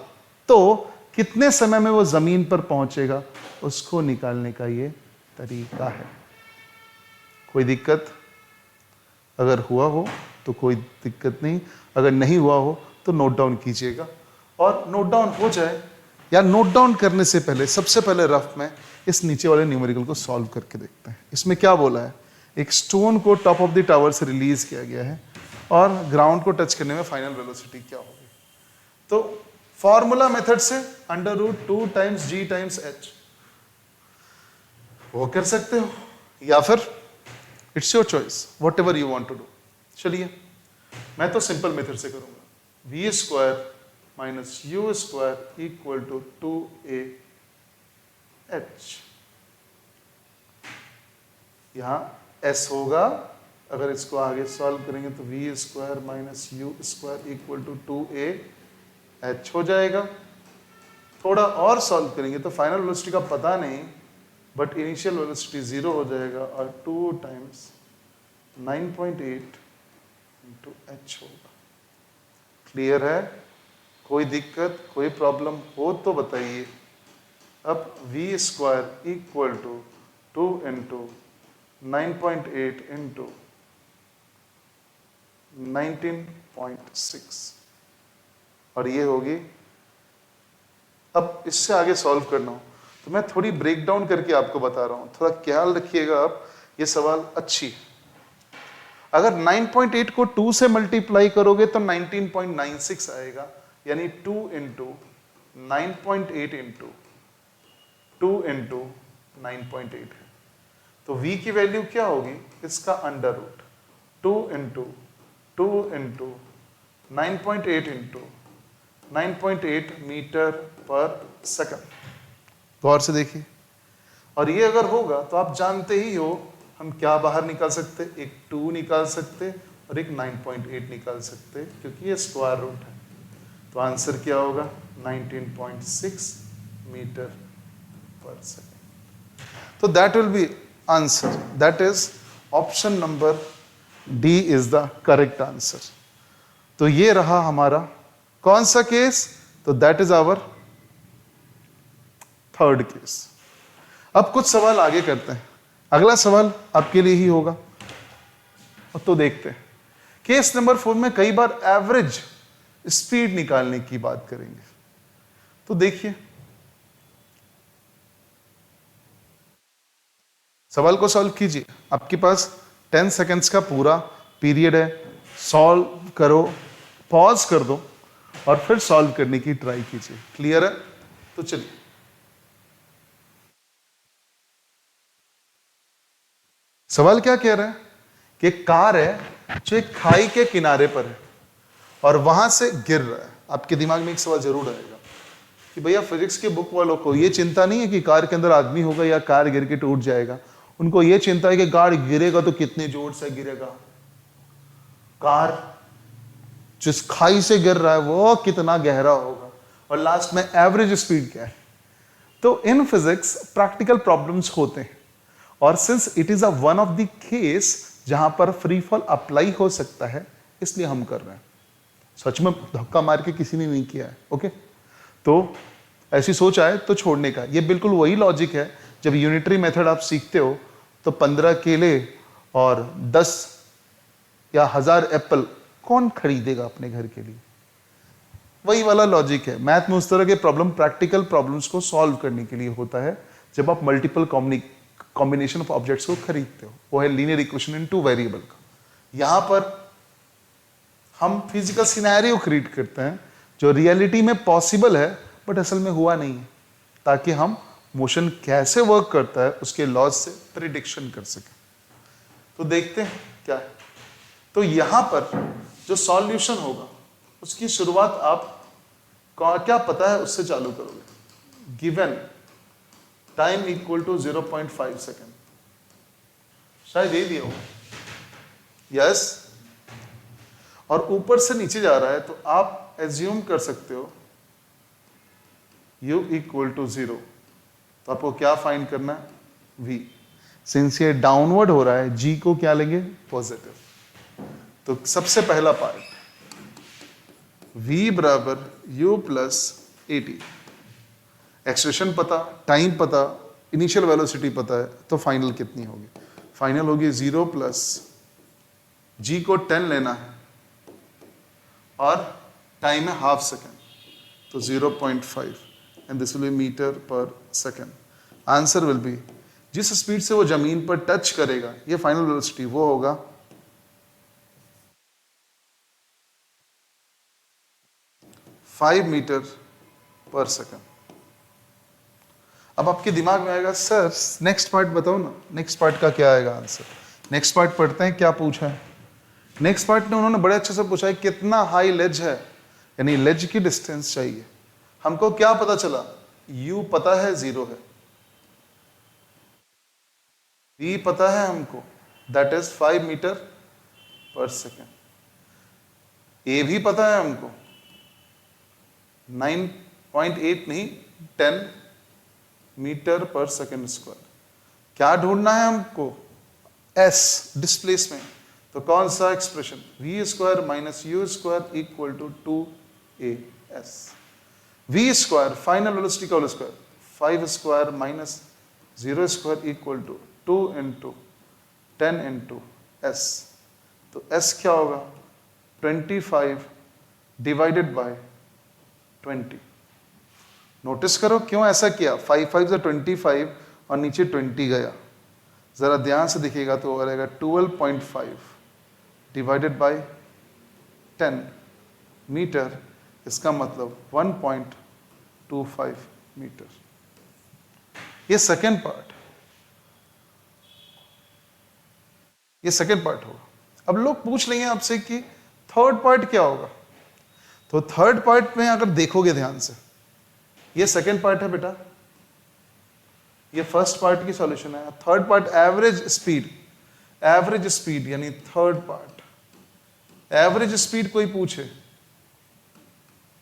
तो कितने समय में वो जमीन पर पहुंचेगा, उसको निकालने का ये तरीका है। कोई दिक्कत? अगर हुआ हो तो कोई दिक्कत नहीं, अगर नहीं हुआ हो तो नोट डाउन कीजिएगा। और नोट डाउन हो जाए या नोट डाउन करने से पहले सबसे पहले रफ में इस नीचे वाले न्यूमेरिकल को सॉल्व करके देखते हैं। इसमें क्या बोला है? एक स्टोन को टॉप ऑफ द टावर से रिलीज किया गया है और ग्राउंड को टच करने में फाइनल वेलोसिटी क्या होगी। तो फॉर्मूला मेथड से under root 2 times G times H वो कर सकते हो, या फिर it's your choice, whatever you want to do. चलिए मैं तो सिंपल मेथड से करूंगा, V square minus U square equal to 2a h। यहां s होगा, अगर इसको आगे सॉल्व करेंगे तो V square minus U square equal to 2a h हो जाएगा। थोड़ा और सॉल्व करेंगे तो फाइनल वेलोसिटी का पता नहीं, बट इनिशियल वेलोसिटी 0 हो जाएगा और 2 टाइम्स 9.8 इंटू h होगा। क्लियर है? कोई दिक्कत, कोई प्रॉब्लम हो तो बताइए। अब V square equal to 2 into 9.8 into 19.6 और ये होगी। अब इससे आगे सॉल्व करना हो तो मैं थोड़ी ब्रेक डाउन करके आपको बता रहा हूं, थोड़ा ख्याल रखिएगा आप ये सवाल अच्छी है। अगर 9.8 को 2 से मल्टीप्लाई करोगे तो 19.96 आएगा, यानी 2 इंटू 9.8 इंटू 2 इंटू 9.8 है। तो v की वैल्यू क्या होगी, इसका under root 2 into 9.8 into 9.8 metre पर सेकंड। गौर से देखिए, और ये अगर होगा तो आप जानते ही हो हम क्या बाहर निकाल सकते, एक 2 निकाल सकते और एक 9.8 निकाल सकते, क्योंकि ये स्क्वायर रूट है। तो आंसर क्या होगा, 19.6 मीटर पर सेकंड। तो that will be answer, that is option number D is the correct answer. तो ये रहा हमारा कौन सा केस, तो that is our third case. अब कुछ सवाल आगे करते हैं, अगला सवाल आपके लिए ही होगा, तो देखते हैं। केस नंबर 4 में कई बार एवरेज स्पीड निकालने की बात करेंगे। तो देखिए, सवाल को सॉल्व कीजिए। आपके पास 10 सेकेंड्स का पूरा पीरियड है, सॉल्व करो, पॉज कर दो और फिर सॉल्व करने की ट्राई कीजिए। क्लियर है? तो चलिए, सवाल क्या कह रहा है कि कार है जो एक खाई के किनारे पर है और वहां से गिर रहा है। आपके दिमाग में एक सवाल जरूर आएगा कि भैया फिजिक्स के बुक वालों को ये चिंता नहीं है कि कार के अंदर आदमी होगा या कार गिर के टूट जाएगा, उनको ये चिंता है कि कार गिरेगा तो कितने जोर से गिरेगा, कार जिस खाई से गिर रहा है वो कितना गहरा होगा, और लास्ट में एवरेज स्पीड क्या है। तो इन फिजिक्स प्रैक्टिकल प्रॉब्लम्स होते हैं, और since it is a one of the case जहां पर फ्री फॉल अप्लाई हो सकता है, इसलिए हम कर रहे हैं। सच में धक्का मार के किसी ने नहीं किया है, ओके। तो ऐसी सोच आए तो छोड़ने का, ये बिल्कुल वही लॉजिक है। जब यूनिटरी मेथड आप सीखते हो तो 15 केले और 10 या 1000 एप्पल कौन खरीदेगा अपने घर के लिए, वही वाला लॉजिक है। मैथ में उस तरह के प्रॉब्लम, प्रैक्टिकल प्रॉब्लम्स को सॉल्व करने के लिए होता है जब आप मल्टीपल कॉम्बिनेशन ऑफ ऑब्जेक्ट्स को खरीदते हो। वो है लीनियर इक्वेशन इन 2 वेरिएबल का। यहां पर हम फिजिकल सिनेरियो क्रिएट करते हैं जो रियलिटी में पॉसिबल है बट असल में हुआ नहीं है, ताकि हम मोशन कैसे वर्क करता है उसके लॉज से प्रिडिक्शन कर सकें। तो देखते हैं क्या है। तो यहां पर जो सॉल्यूशन होगा उसकी शुरुआत आप क्या पता है उससे चालू करोगे। Given time equal to 0.5 second, शायद ये दिया हो, यस। और ऊपर से नीचे जा रहा है तो आप एज्यूम कर सकते हो u इक्वल टू 0। तो आपको क्या फाइंड करना है, v। सिंस ये डाउनवर्ड हो रहा है, g को क्या लेंगे, पॉजिटिव। तो सबसे पहला पार्ट v बराबर u प्लस at। एक्सप्रेशन पता, टाइम पता, इनिशियल वेलोसिटी पता है, तो फाइनल कितनी होगी, फाइनल होगी 0 प्लस g को 10 लेना है और टाइम है हाफ सेकेंड, तो 0.5 and this will be metre पर सेकेंड। आंसर विल बी, जिस स्पीड से वो जमीन पर टच करेगा, ये फाइनल वेलोसिटी, वो होगा 5 मीटर पर सेकेंड। अब आपके दिमाग में आएगा सर नेक्स्ट पार्ट बताओ ना, नेक्स्ट पार्ट का क्या आएगा आंसर। नेक्स्ट पार्ट पढ़ते हैं क्या पूछा है। नेक्स्ट पार्ट में उन्होंने बड़े अच्छे से पूछा है कितना हाई लेज है, यानी लेज की डिस्टेंस चाहिए। हमको क्या पता चला, u पता है 0 है, v पता है हमको, दैट इज 5 मीटर पर सेकेंड, a भी पता है हमको 9.8 नहीं 10 मीटर पर सेकेंड स्क्वायर। क्या ढूंढना है हमको, s डिस्प्लेसमेंट। तो कौन सा expression, v square minus u square equal to 2as। v square final velocity का whole square, 5 square minus 0 square equal to 2 into 10 into s। तो s क्या होगा, 25 डिवाइडेड बाय 20। नोटिस करो क्यों ऐसा किया, 5 5 से 25 और नीचे 20 गया, जरा ध्यान से दिखेगा तो हो रहेगा 12.5 डिवाइडेड बाय 10 मीटर, इसका मतलब 1.25 मीटर। ये सेकेंड पार्ट, ये सेकेंड पार्ट होगा। अब लोग पूछ लेंगे आपसे कि थर्ड पार्ट क्या होगा। तो थर्ड पार्ट में अगर देखोगे ध्यान से, ये सेकेंड पार्ट है बेटा, ये फर्स्ट पार्ट की सॉल्यूशन है। Third part average speed, average speed यानी थर्ड पार्ट। एवरेज स्पीड कोई पूछे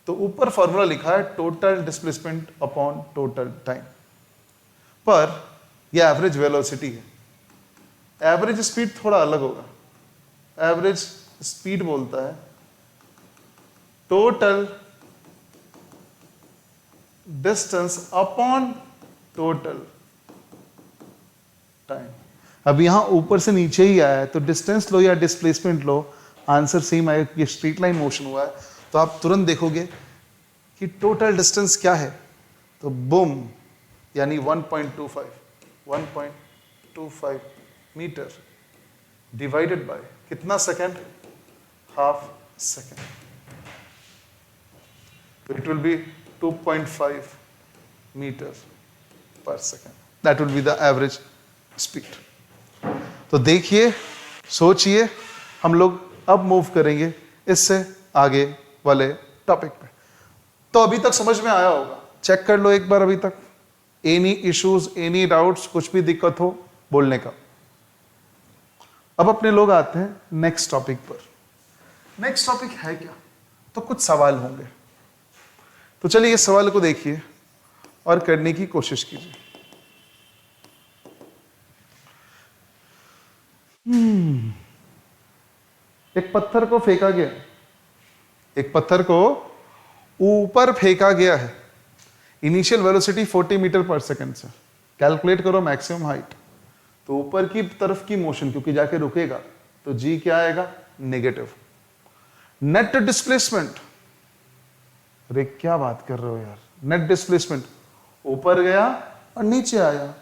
तो ऊपर फॉर्मूला लिखा है total displacement upon total time, पर यह एवरेज वेलोसिटी है। एवरेज स्पीड थोड़ा अलग होगा। एवरेज स्पीड बोलता है total distance upon total time. अब यहां ऊपर से नीचे ही आया है तो डिस्टेंस लो या डिस्प्लेसमेंट लो, आंसर सेम आएगा। ये स्ट्रेट लाइन मोशन हुआ है तो आप तुरंत देखोगे कि टोटल डिस्टेंस क्या है, तो बूम यानी 1.25 मीटर डिवाइडेड बाय कितना सेकेंड, हाफ सेकेंड, तो इट विल बी 2.5 मीटर पर second. That will be the average speed. तो देखिए, सोचिए, हम लोग अब मूव करेंगे इससे आगे वाले टॉपिक पे। तो अभी तक समझ में आया होगा, चेक कर लो एक बार अभी तक। एनी इश्यूज, एनी डाउट्स, कुछ भी दिक्कत हो बोलने का। अब अपने लोग आते हैं नेक्स्ट टॉपिक पर। नेक्स्ट टॉपिक है क्या, तो कुछ सवाल होंगे। तो चलिए इस सवाल को देखिए और करने की कोशिश कीजिए। एक पत्थर को फेंका गया, एक पत्थर को ऊपर फेंका गया है। इनिशियल वेलोसिटी 40 मीटर पर सेकंड से। कैलकुलेट करो मैक्सिमम हाइट। तो ऊपर की तरफ की मोशन क्योंकि जाके रुकेगा तो जी क्या आएगा, नेगेटिव। नेट डिस्प्लेसमेंट, अरे क्या बात कर रहे हो यार, नेट डिस्प्लेसमेंट ऊपर गया और नीचे आया,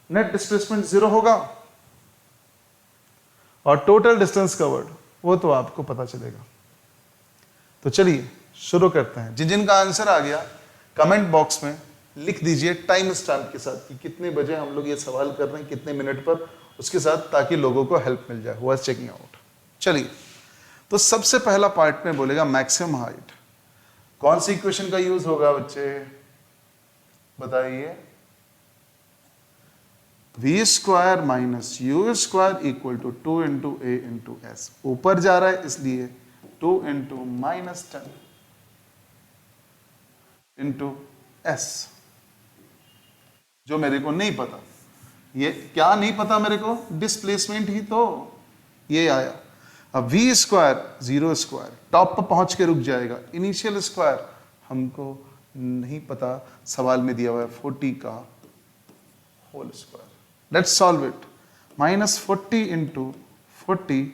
नेट डिस्प्लेसमेंट 0 होगा। और टोटल डिस्टेंस कवर्ड वो तो आपको पता चलेगा। तो चलिए शुरू करते हैं। जिन जिनका आंसर आ गया कमेंट बॉक्स में लिख दीजिए टाइम स्टैम्प के साथ कि कितने बजे हम लोग ये सवाल कर रहे हैं, कितने मिनट पर, उसके साथ, ताकि लोगों को हेल्प मिल जाए, हुआ चेकिंग आउट। चलिए, तो सबसे पहला पार्ट में बोलेगा मैक्सिमम हाइट। कौन सी इक्वेशन का यूज होगा बच्चे, बताइए। V square minus U square equal to 2 into A into S. ऊपर जा रहा है इसलिए 2 इंटू माइनस 10 इंटू एस, जो मेरे को नहीं पता। ये क्या नहीं पता मेरे को, डिस्प्लेसमेंट ही तो ये आया। अब वी स्क्वायर 0 स्क्वायर टॉप पर पहुंच के रुक जाएगा। इनिशियल स्क्वायर हमको नहीं पता, सवाल में दिया हुआ है 40 का whole square. Let's solve it. Minus 40 into 40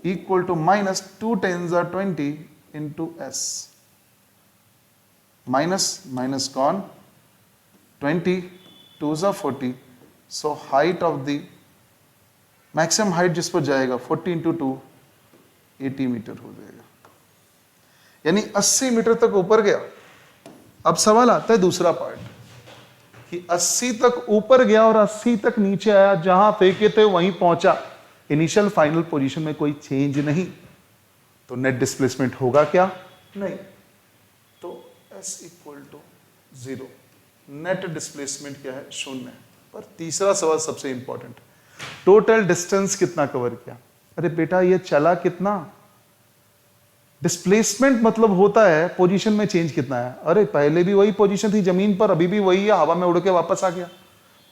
equal to minus 2 10s are 20 into s. Minus minus कौन, 20 2s are 40, so height of the maximum height जिस पर जाएगा 40 इंटू 2 80 मीटर हो जाएगा, यानी 80 मीटर तक ऊपर गया। अब सवाल आता है दूसरा पार्ट कि 80 तक ऊपर गया और 80 तक नीचे आया, जहां फेंके थे वहीं पहुंचा, इनिशियल फाइनल पोजीशन में कोई चेंज नहीं, तो नेट डिस्प्लेसमेंट होगा क्या, नहीं। तो S equal to 0, net displacement क्या है, 0। पर तीसरा सवाल सबसे इंपॉर्टेंट, टोटल डिस्टेंस कितना कवर किया। अरे बेटा ये चला कितना, डिस्प्लेसमेंट मतलब होता है पोजीशन में चेंज कितना है। अरे पहले भी वही पोजीशन थी जमीन पर, अभी भी वही है, हवा में उड़ के वापस आ गया,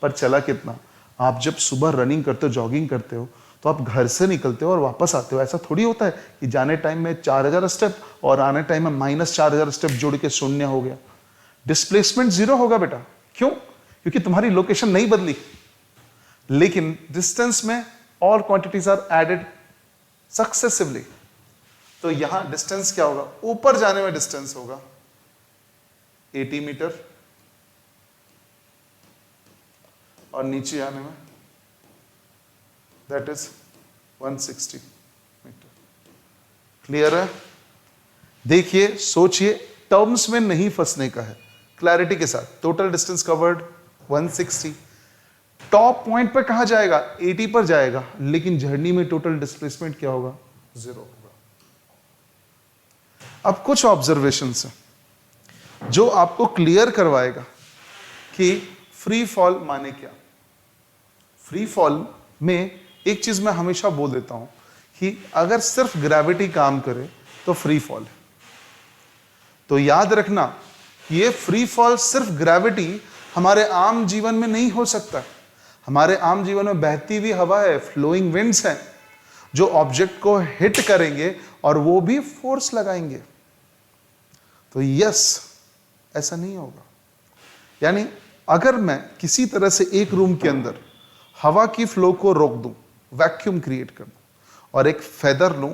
पर चला कितना। आप जब सुबह रनिंग करते हो, जॉगिंग करते हो, तो आप घर से निकलते हो और वापस आते हो। ऐसा थोड़ी होता है कि जाने टाइम में 4000 स्टेप और आने टाइम में माइनस 4000 स्टेप जुड़ के 0 हो गया। डिस्प्लेसमेंट 0 होगा बेटा, क्यों, क्योंकि तुम्हारी लोकेशन नहीं बदली, लेकिन डिस्टेंस में all quantities are added successively. तो यहां डिस्टेंस क्या होगा, ऊपर जाने में डिस्टेंस होगा 80 मीटर और नीचे आने में दैट इज 160 मीटर। क्लियर है? देखिए, सोचिए, टर्म्स में नहीं फंसने का है, क्लैरिटी के साथ। Total distance covered 160, top point पर कहां जाएगा? 80 पर जाएगा, लेकिन जर्नी में टोटल डिस्प्लेसमेंट क्या होगा? 0 होगा। अब कुछ ऑब्जर्वेशंस हैं जो आपको क्लियर करवाएगा कि फ्री फॉल माने क्या। फ्री फॉल में एक चीज मैं हमेशा बोल देता हूं कि अगर सिर्फ ग्रेविटी काम करे तो फ्री फॉल है। तो याद रखना, ये फ्री फॉल सिर्फ ग्रेविटी हमारे आम जीवन में नहीं हो सकता। हमारे आम जीवन में बहती हुई हवा है, फ्लोइंग विंड्स हैं, जो ऑब्जेक्ट को हिट करेंगे और वो भी फोर्स लगाएंगे। तो यस, ऐसा नहीं होगा। यानी अगर मैं किसी तरह से एक रूम के अंदर हवा की फ्लो को रोक दूं, वैक्यूम क्रिएट कर दूं, और एक फेदर लूं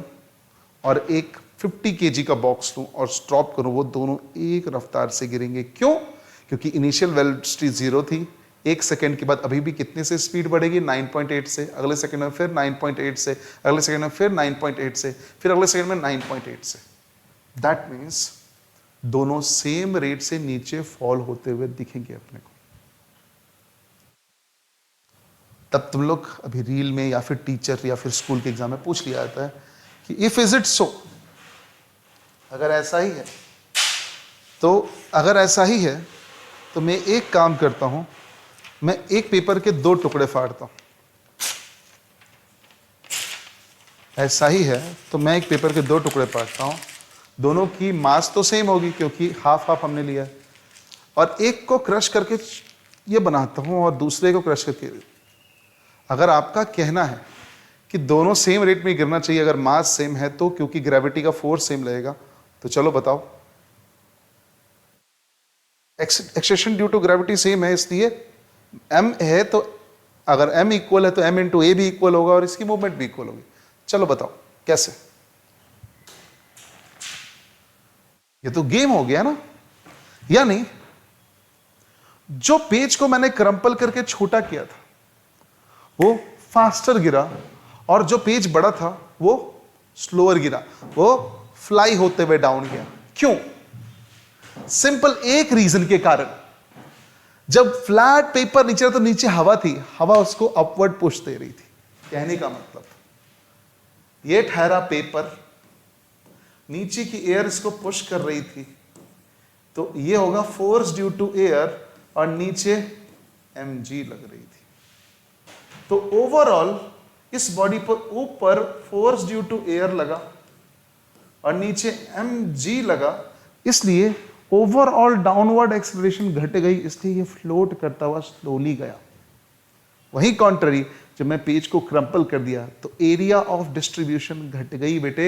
और एक 50 kg का बॉक्स लूं और स्टॉप करूं, वो दोनों एक रफ्तार से गिरेंगे। क्यों? क्योंकि इनिशियल वेलोसिटी 0 थी, एक सेकंड के बाद अभी भी कितने से स्पीड बढ़ेगी? 9.8 से, अगले सेकंड में फिर 9.8 से, अगले सेकंड में फिर 9.8 से, फिर अगले सेकंड में 9.8 से। दैट मीन्स दोनों सेम रेट से नीचे फॉल होते हुए दिखेंगे अपने को। तब तुम लोग अभी रील में या फिर टीचर या फिर स्कूल के एग्जाम में पूछ लिया जाता है कि इफ इज इट सो, अगर ऐसा ही है तो, अगर ऐसा ही है तो मैं एक काम करता हूं, मैं एक पेपर के 2 टुकड़े फाड़ता हूं। ऐसा ही है तो मैं एक पेपर के 2 टुकड़े फाड़ता हूं, दोनों की मास तो सेम होगी क्योंकि हाफ हाफ हमने लिया है, और एक को क्रश करके ये बनाता हूं और दूसरे को क्रश करके। अगर आपका कहना है कि दोनों सेम रेट में गिरना चाहिए अगर मास सेम है तो, क्योंकि ग्रेविटी का फोर्स सेम लगेगा, तो चलो बताओ। Acceleration due to gravity same है, इसलिए m है तो अगर m इक्वल है तो m इंटू ए भी इक्वल होगा और इसकी मूवमेंट भी इक्वल होगी। चलो बताओ कैसे? ये तो गेम हो गया ना। यानी जो पेज को मैंने क्रम्पल करके छोटा किया था वो फास्टर गिरा, और जो पेज बड़ा था वो स्लोअर गिरा, वो फ्लाई होते हुए डाउन गया। क्यों? सिंपल एक रीजन के कारण। जब फ्लैट पेपर नीचे था तो नीचे हवा थी, हवा उसको अपवर्ड पुश दे रही थी। कहने का मतलब ये ठहरा पेपर, नीचे की एयर इसको पुश कर रही थी, तो ये होगा फोर्स ड्यू टू एयर, और नीचे mg लग रही थी। तो ओवरऑल इस बॉडी पर ऊपर फोर्स ड्यू टू एयर लगा और नीचे mg लगा, इसलिए ओवरऑल डाउनवर्ड एक्सेलरेशन घट गई, इसलिए ये फ्लोट करता हुआ स्लोली गया। वहीं कॉन्ट्ररी, जब मैं पेज को क्रम्पल कर दिया तो एरिया ऑफ डिस्ट्रीब्यूशन घट गई बेटे,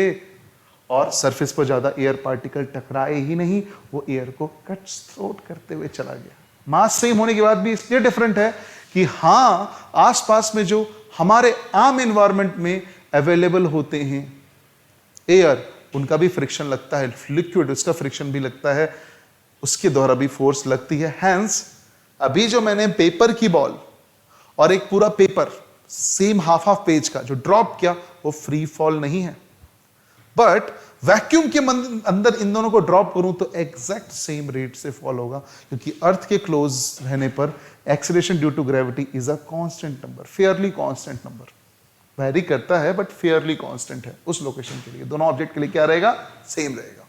और सरफेस पर ज्यादा एयर पार्टिकल टकराए ही नहीं, वो एयर को कट थ्रोट करते हुए चला गया। मास सेम होने के बाद भी इसलिए डिफरेंट है कि हां, आसपास में जो हमारे आम एनवायरनमेंट में अवेलेबल होते हैं एयर, उनका भी फ्रिक्शन लगता है, लिक्विड उसका फ्रिक्शन भी लगता है, उसके द्वारा भी फोर्स लगती है। हैंस अभी जो मैंने पेपर की बॉल और एक पूरा paper same half half page का जो ड्रॉप किया, वो फ्री फॉल नहीं है। बट वैक्यूम के अंदर इन दोनों को ड्रॉप करूं तो एग्जैक्ट सेम रेट से फॉल होगा, क्योंकि अर्थ के क्लोज रहने पर acceleration due to gravity is a constant number, fairly constant number. Vary करता है बट फेयरली कांस्टेंट है उस लोकेशन के लिए। दोनों ऑब्जेक्ट के लिए क्या रहेगा? सेम रहेगा।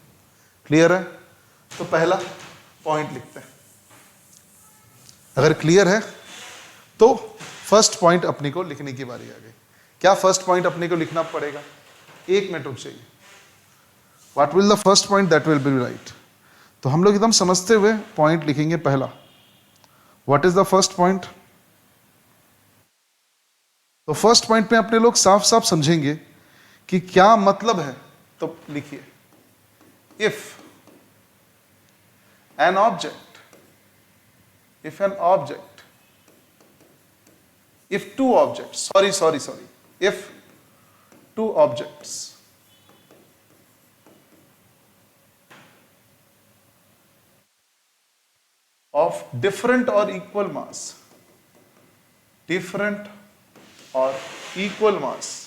क्लियर है? तो पहला पॉइंट लिखते हैं। अगर क्लियर है तो फर्स्ट पॉइंट अपने को लिखने की बारी आ गई। क्या फर्स्ट पॉइंट अपने को लिखना पड़ेगा? 1 मिनट रुक जाइए। What will the first point? That will B right. तो हम लोग एकदम समझते हुए पॉइंट लिखेंगे। पहला, what is the first point? तो फर्स्ट पॉइंट में अपने लोग साफ साफ समझेंगे कि क्या मतलब है। तो लिखिए, if an object, if an object, if two objects, if two objects of different or equal mass or equal mass.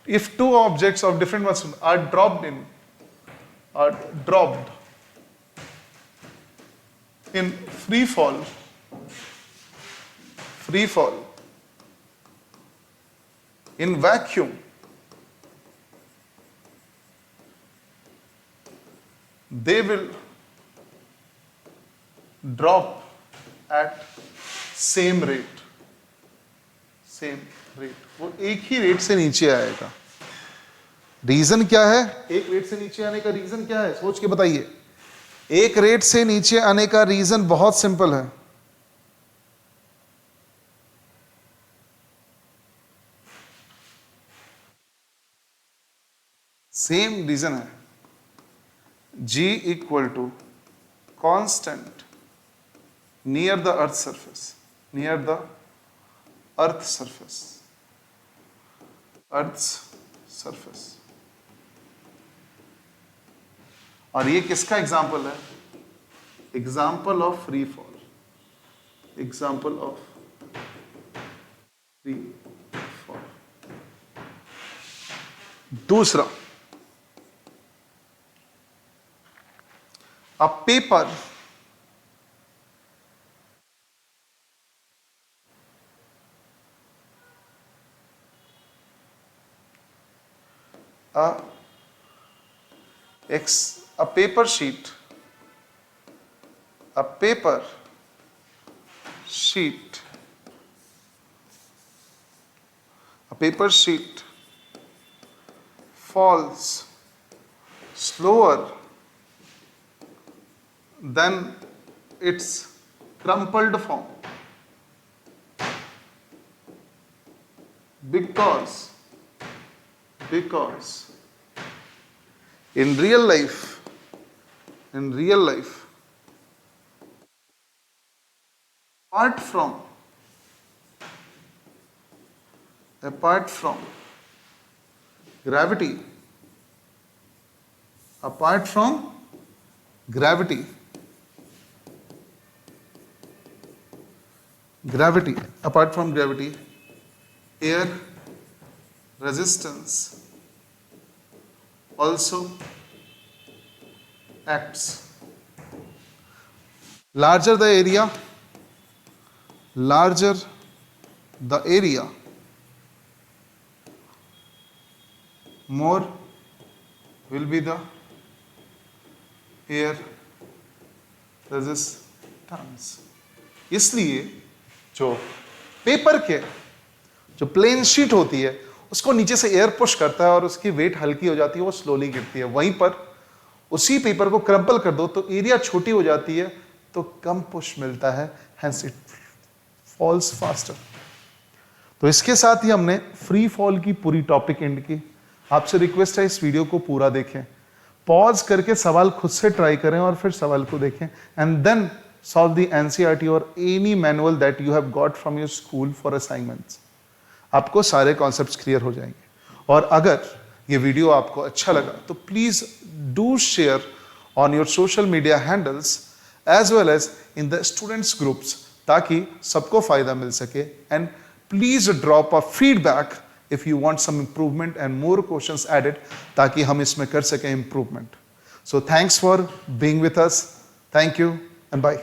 If two objects of different mass are dropped in free fall in vacuum, they will drop at same rate. वो एक ही rate से नीचे आएगा. Reason क्या है? एक rate से नीचे आने का रीजन क्या है? सोच के बताइए. एक रेट से नीचे आने का रीजन बहुत सिंपल है. सेम रीजन है. G equal to constant near the earth surface. और ये किसका एग्जाम्पल है? Example of free fall. दूसरा, a paper sheet falls slower than its crumpled form because in real life apart from gravity air resistance also acts. Larger the area, more will be the air resistance. इसलिए जो paper के जो plane sheet होती है उसको नीचे से air push करता है और उसकी वेट हल्की हो जाती है, वो स्लोली गिरती है. वहीं पर उसी पेपर को क्रम्पल कर दो तो एरिया छोटी हो जाती है, तो कम पुश मिलता है, हेंस इट फॉल्स फास्टर. तो इसके साथ ही हमने फ्री फॉल की पूरी टॉपिक एंड की. आपसे रिक्वेस्ट है इस वीडियो को पूरा देखें, पॉज करके सवाल खुद से ट्राई करें और फिर सवाल को देखें, and then solve the NCERT और any manual that you have got from your school for assignments. आपको सारे कॉन्सेप्ट्स क्लियर हो जाएंगे. और अगर ये वीडियो आपको अच्छा लगा तो please do share on your social media handles as well as in the students groups, ताकि सबको फायदा मिल सके. And please drop a feedback if you want some improvement and more questions added, ताकि हम इसमें कर सकें improvement. So thanks for being with us. Thank you and bye.